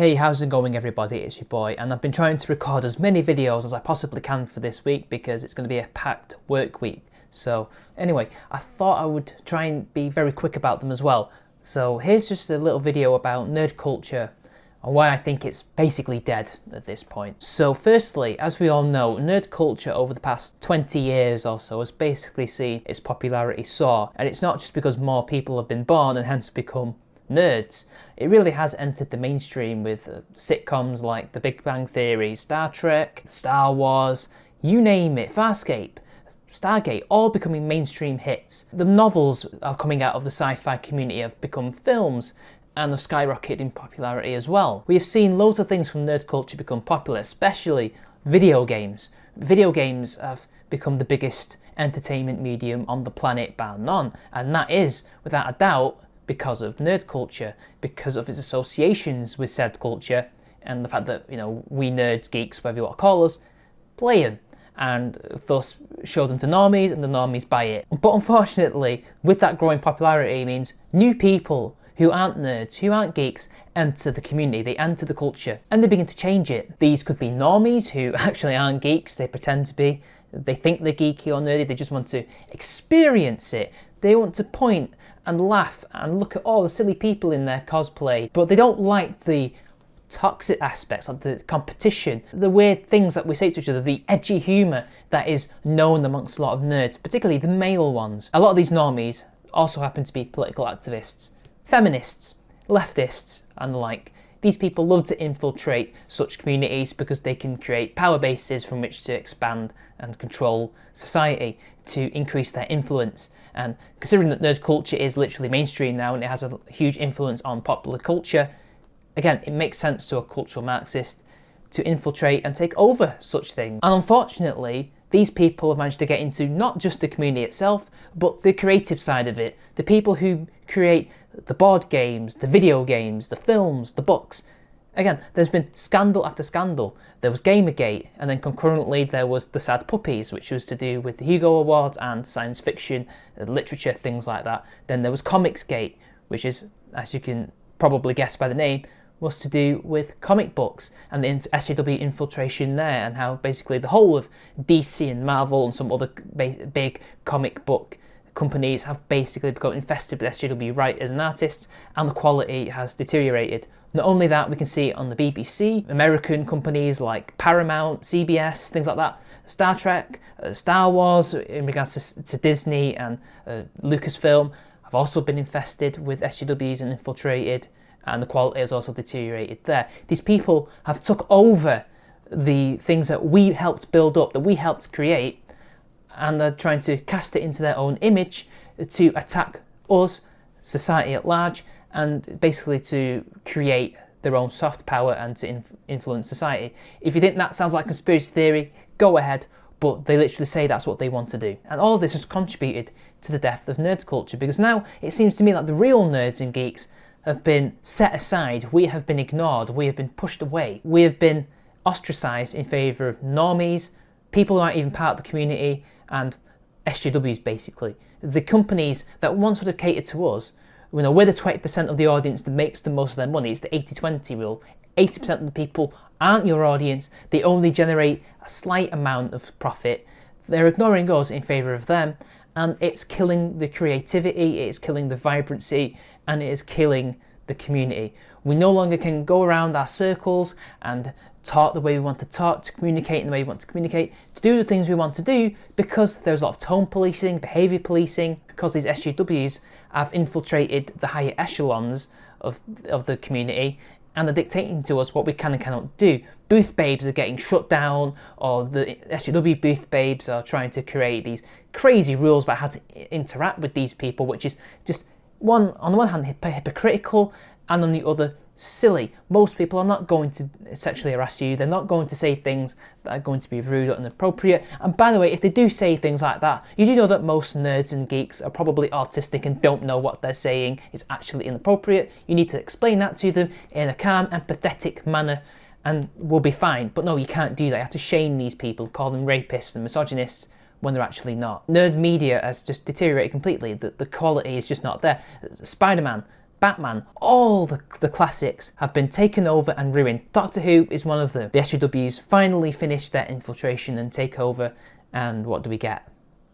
Hey, how's it going everybody? It's your boy, and I've been trying to record as many videos as I possibly can for this week because it's going to be a packed work week. So anyway, I thought I would try and be very quick about them as well. So here's just a little video about nerd culture and why I think it's basically dead at this point. So firstly, as we all know, nerd culture over the past 20 years or so has basically seen its popularity soar, and it's not just because more people have been born and hence become nerds. It really has entered the mainstream with sitcoms like The Big Bang Theory, Star Trek, Star Wars, you name it, Farscape, Stargate, all becoming mainstream hits. The novels are coming out of the sci-fi community have become films and have skyrocketed in popularity as well. We have seen loads of things from nerd culture become popular, especially video games. Video games have become the biggest entertainment medium on the planet bar none, and that is, without a doubt, because of nerd culture, because of its associations with said culture, and the fact that, you know, we nerds, geeks, whatever you want to call us, play them, and thus show them to normies, and the normies buy it. But unfortunately, with that growing popularity means new people who aren't nerds, who aren't geeks, enter the community, they enter the culture, and they begin to change it. These could be normies who actually aren't geeks, they pretend to be, they think they're geeky or nerdy, they just want to experience it. They want to point and laugh and look at all the silly people in their cosplay, but they don't like the toxic aspects, like the competition, the weird things that we say to each other, the edgy humour that is known amongst a lot of nerds, particularly the male ones. A lot of these normies also happen to be political activists, feminists, leftists, and the like. These people love to infiltrate such communities because they can create power bases from which to expand and control society, to increase their influence. And considering that nerd culture is literally mainstream now and it has a huge influence on popular culture, again, it makes sense to a cultural Marxist to infiltrate and take over such things. And unfortunately, these people have managed to get into not just the community itself, but the creative side of it. The people who create the board games, the video games, the films, the books. Again, there's been scandal after scandal. There was Gamergate, and then concurrently there was The Sad Puppies, which was to do with the Hugo Awards and science fiction, literature, things like that. Then there was Comicsgate, which is, as you can probably guess by the name, was to do with comic books and the SJW infiltration there, and how basically the whole of DC and Marvel and some other big comic book companies have basically become infested with SJW writers and artists, and the quality has deteriorated. Not only that, we can see it on the BBC, American companies like Paramount, CBS, things like that, Star Trek, Star Wars in regards to Disney and Lucasfilm have also been infested with SJWs and infiltrated, and the quality has also deteriorated there. These people have took over the things that we helped build up, that we helped create, and they're trying to cast it into their own image to attack us, society at large, and basically to create their own soft power and to influence society. If you think that sounds like conspiracy theory, go ahead, but they literally say that's what they want to do. And all of this has contributed to the death of nerd culture, because now it seems to me like the real nerds and geeks have been set aside, we have been ignored, we have been pushed away, we have been ostracised in favour of normies, people who aren't even part of the community, and SJWs basically. The companies that once would have catered to us, you know, we're the 20% of the audience that makes the most of their money. It's the 80-20 rule. 80% of the people aren't your audience, they only generate a slight amount of profit. They're ignoring us in favour of them, and it's killing the creativity, it's killing the vibrancy, and it is killing the community. We no longer can go around our circles and talk the way we want to talk, to communicate in the way we want to communicate, to do the things we want to do, because there's a lot of tone policing, behaviour policing, because these SJWs have infiltrated the higher echelons of the community, and they're dictating to us what we can and cannot do. Booth babes are getting shut down, or the SJW booth babes are trying to create these crazy rules about how to interact with these people, which is just on the one hand hypocritical, and on the other silly. Most people are not going to sexually harass you, they're not going to say things that are going to be rude or inappropriate. And by the way, if they do say things like that, you do know that most nerds and geeks are probably autistic and don't know what they're saying is actually inappropriate. You need to explain that to them in a calm, empathetic manner, and we'll be fine. But no, you can't do that. You have to shame these people, call them rapists and misogynists, when they're actually not. Nerd media has just deteriorated completely. The quality is just not there. Spider-Man, Batman, all the classics have been taken over and ruined. Doctor Who is one of them. The SJWs finally finished their infiltration and takeover, and what do we get?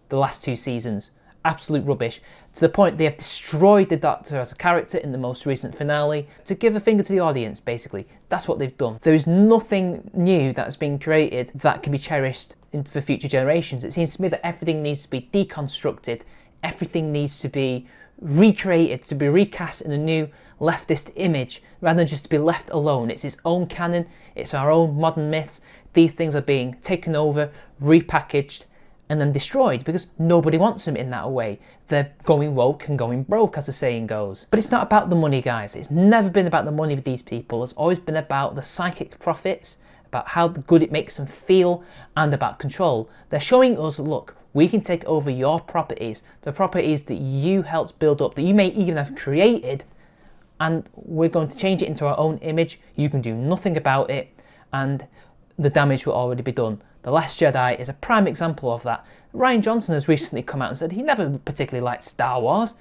The last 2 seasons, absolute rubbish, to the point they have destroyed the Doctor as a character in the most recent finale to give a finger to the audience, basically. That's what they've done. There is nothing new that's been created that can be cherished for future generations. It seems to me that everything needs to be deconstructed, everything needs to be recreated, to be recast in a new leftist image, rather than just to be left alone. It's its own canon, it's our own modern myths. These things are being taken over, repackaged, and then destroyed because nobody wants them in that way. They're going woke and going broke, as the saying goes. But it's not about the money, guys. It's never been about the money with these people. It's always been about the psychic profits, about how good it makes them feel, and about control. They're showing us, look, we can take over your properties, the properties that you helped build up, that you may even have created, and we're going to change it into our own image. You can do nothing about it, and the damage will already be done. The Last Jedi is a prime example of that. Rian Johnson has recently come out and said he never particularly liked Star Wars.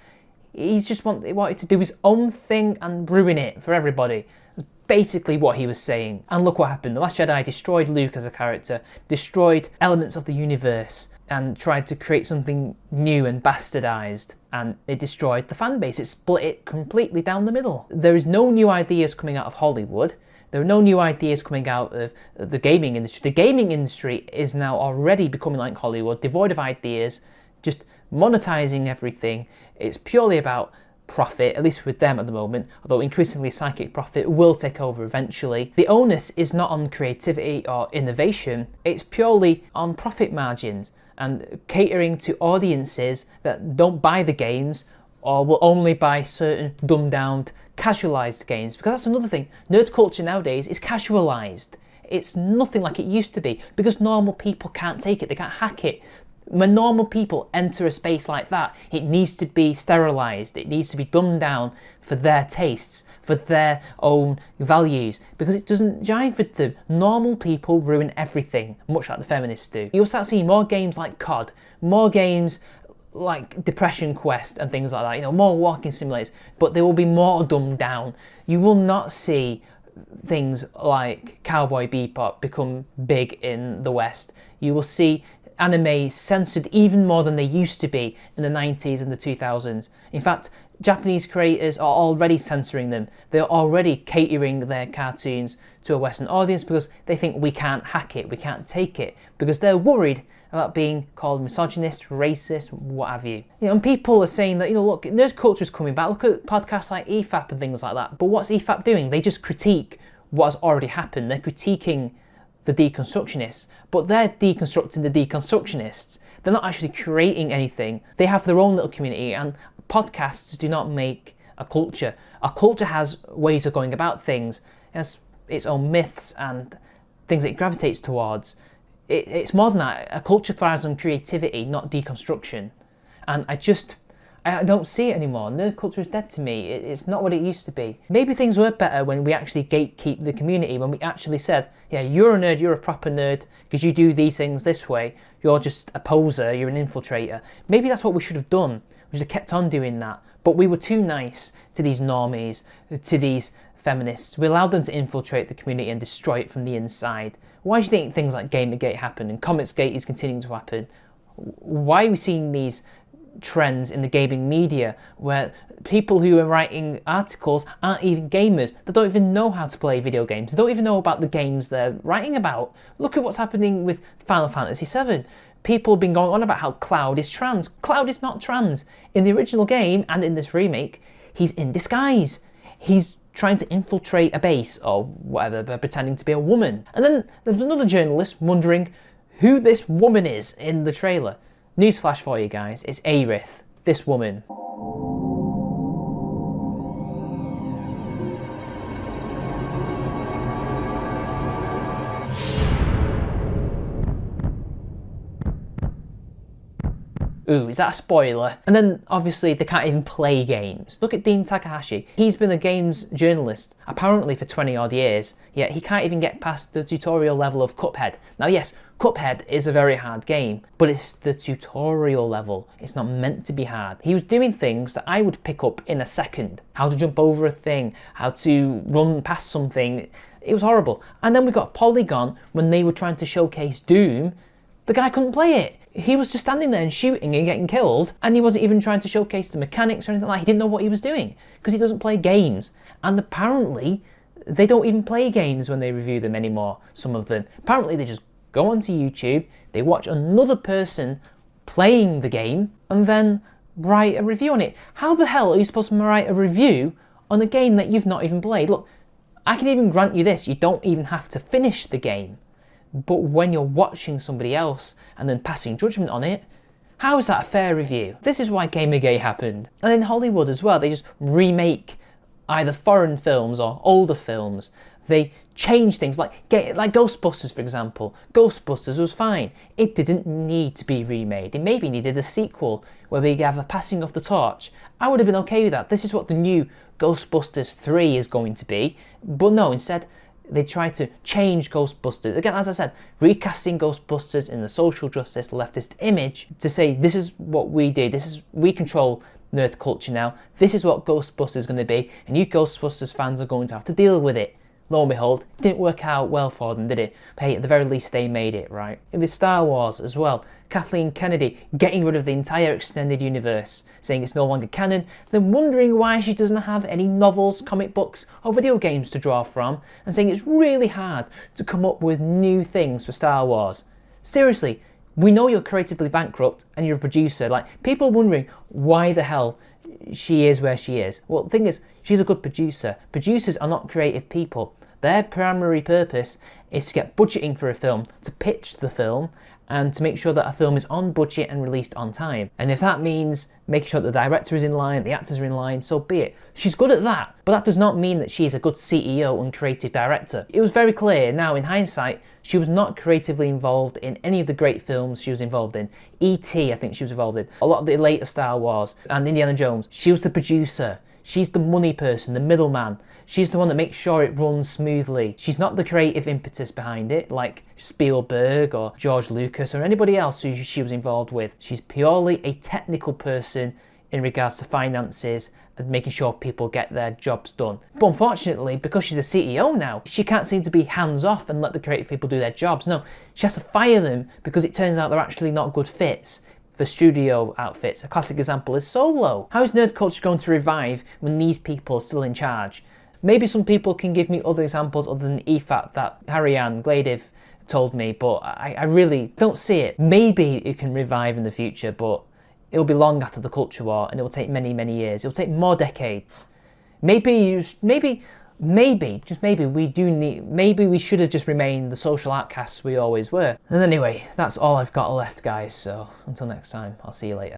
He's just wanted to do his own thing and ruin it for everybody. That's basically what he was saying. And look what happened. The Last Jedi destroyed Luke as a character, destroyed elements of the universe, and tried to create something new and bastardized. And it destroyed the fan base. It split it completely down the middle. There is no new ideas coming out of Hollywood. There are no new ideas coming out of the gaming industry. The gaming industry is now already becoming like Hollywood, devoid of ideas, just monetizing everything. It's purely about profit, at least with them at the moment, although increasingly psychic profit will take over eventually. The onus is not on creativity or innovation, it's purely on profit margins and catering to audiences that don't buy the games or will only buy certain dumbed down, casualized games. Because that's another thing, nerd culture nowadays is casualized. It's nothing like it used to be because normal people can't take it, they can't hack it. When normal people enter a space like that, it needs to be sterilized, it needs to be dumbed down for their tastes, for their own values, because it doesn't jive with them. Normal people ruin everything, much like the feminists do. You'll start seeing more games like COD, more games like Depression Quest and things like that, you know, more walking simulators, but they will be more dumbed down. You will not see things like Cowboy Bebop become big in the West. You will see anime censored even more than they used to be in the 90s and the 2000s. In fact, Japanese creators are already censoring them. They're already catering their cartoons to a Western audience because they think we can't hack it, we can't take it, because they're worried about being called misogynist, racist, what have you. You know, and people are saying that, you know, look, nerd culture's coming back. Look at podcasts like EFAP and things like that. But what's EFAP doing? They just critique what has already happened. They're critiquing the deconstructionists, but they're deconstructing the deconstructionists. They're not actually creating anything. They have their own little community, and podcasts do not make a culture. A culture has ways of going about things. It has its own myths and things it gravitates towards. It's more than that. A culture thrives on creativity, not deconstruction. And I don't see it anymore. Nerd culture is dead to me. It's not what it used to be. Maybe things were better when we actually gatekeep the community, when we actually said, yeah, you're a nerd, you're a proper nerd, because you do these things this way. You're just a poser, you're an infiltrator. Maybe that's what we should have done. We should have kept on doing that. But we were too nice to these normies, to these feminists. We allowed them to infiltrate the community and destroy it from the inside. Why do you think things like Gamergate happen and Comicsgate is continuing to happen? Why are we seeing these trends in the gaming media where people who are writing articles aren't even gamers? They don't even know how to play video games. They don't even know about the games they're writing about. Look at what's happening with Final Fantasy VII. People have been going on about how Cloud is trans. Cloud is not trans. In the original game and in this remake, he's in disguise. He's trying to infiltrate a base or whatever by pretending to be a woman. And then there's another journalist wondering who this woman is in the trailer. Newsflash for you guys, it's Aerith, this woman. Ooh, is that a spoiler? And then obviously they can't even play games. Look at Dean Takahashi. He's been a games journalist apparently for 20 odd years, yet he can't even get past the tutorial level of Cuphead. Now yes, Cuphead is a very hard game, but it's the tutorial level. It's not meant to be hard. He was doing things that I would pick up in a second. How to jump over a thing, how to run past something. It was horrible. And then we got Polygon when they were trying to showcase Doom. The guy couldn't play it. He was just standing there and shooting and getting killed, and he wasn't even trying to showcase the mechanics or anything like that. He didn't know what he was doing because he doesn't play games. And apparently, they don't even play games when they review them anymore, some of them. Apparently, they just go onto YouTube, they watch another person playing the game, and then write a review on it. How the hell are you supposed to write a review on a game that you've not even played? Look, I can even grant you this, you don't even have to finish the game. But when you're watching somebody else and then passing judgment on it, how is that a fair review? This is why Gamergate happened. And in Hollywood as well, they just remake either foreign films or older films. They change things, like Ghostbusters, for example. Ghostbusters was fine. It didn't need to be remade. It maybe needed a sequel where we have a passing of the torch. I would have been okay with that. This is what the new Ghostbusters 3 is going to be. But no, instead, they try to change Ghostbusters. Again, as I said, recasting Ghostbusters in the social justice leftist image to say, this is what we do, we control nerd culture now, this is what Ghostbusters is going to be, and you Ghostbusters fans are going to have to deal with it. Lo and behold, it didn't work out well for them, did it? But hey, at the very least they made it, right? It was Star Wars as well. Kathleen Kennedy getting rid of the entire extended universe, saying it's no longer canon, then wondering why she doesn't have any novels, comic books or video games to draw from, and saying it's really hard to come up with new things for Star Wars. Seriously, we know you're creatively bankrupt and you're a producer. Like, people are wondering why the hell she is where she is. Well, the thing is, she's a good producer. Producers are not creative people. Their primary purpose is to get budgeting for a film, to pitch the film, and to make sure that a film is on budget and released on time. And if that means making sure that the director is in line, the actors are in line, so be it. She's good at that, but that does not mean that she is a good CEO and creative director. It was very clear now in hindsight, she was not creatively involved in any of the great films she was involved in. E.T. I think she was involved in. A lot of the later Star Wars and Indiana Jones. She was the producer. She's the money person, the middleman. She's the one that makes sure it runs smoothly. She's not the creative impetus behind it, like Spielberg or George Lucas or anybody else who she was involved with. She's purely a technical person in regards to finances and making sure people get their jobs done. But unfortunately, because she's a CEO now, she can't seem to be hands-off and let the creative people do their jobs. No, she has to fire them because it turns out they're actually not good fits for studio outfits. A classic example is Solo. How is nerd culture going to revive when these people are still in charge? Maybe some people can give me other examples other than EFAP that Harry-Ann Gladiv told me, but I really don't see it. Maybe it can revive in the future, but it'll be long after the culture war and it will take many, many years. It'll take more decades. Maybe just maybe we should have just remained the social outcasts we always were. And anyway, that's all I've got left, guys. So until next time, I'll see you later.